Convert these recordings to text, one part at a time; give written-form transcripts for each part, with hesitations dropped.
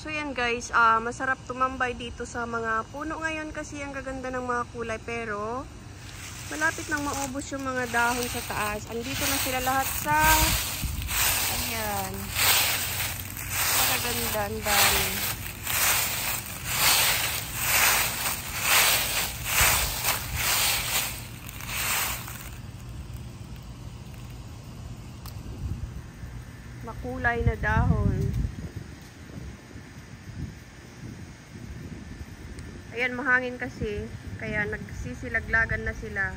So yan guys, masarap tumambay dito sa mga puno ngayon kasi ang gaganda ng mga kulay, pero malapit nang maubos yung mga dahon sa taas. Andito na sila lahat sa ayan. Magaganda, ang dami. Makulay na dahon. Ayan, mahangin kasi, kaya nagsisilaglagan na sila.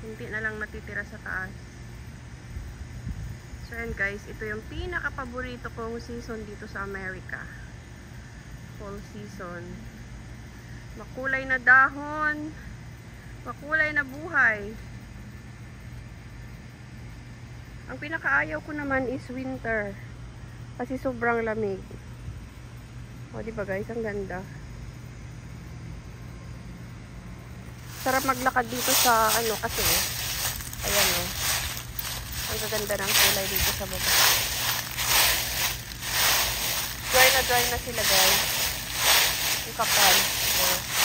Kunti na lang natitira sa taas. So ayan guys, ito yung pinaka-paborito kong season dito sa Amerika. Fall season. Makulay na dahon, makulay na buhay. Ang pinakaayaw ko naman is winter. Kasi sobrang lamig. O, diba guys? Ang ganda. Sarap maglakad dito sa ano kasi. Ayan o. Ang gaganda ng kulay dito sa baba. Dry na sila guys. Ang kapal. O.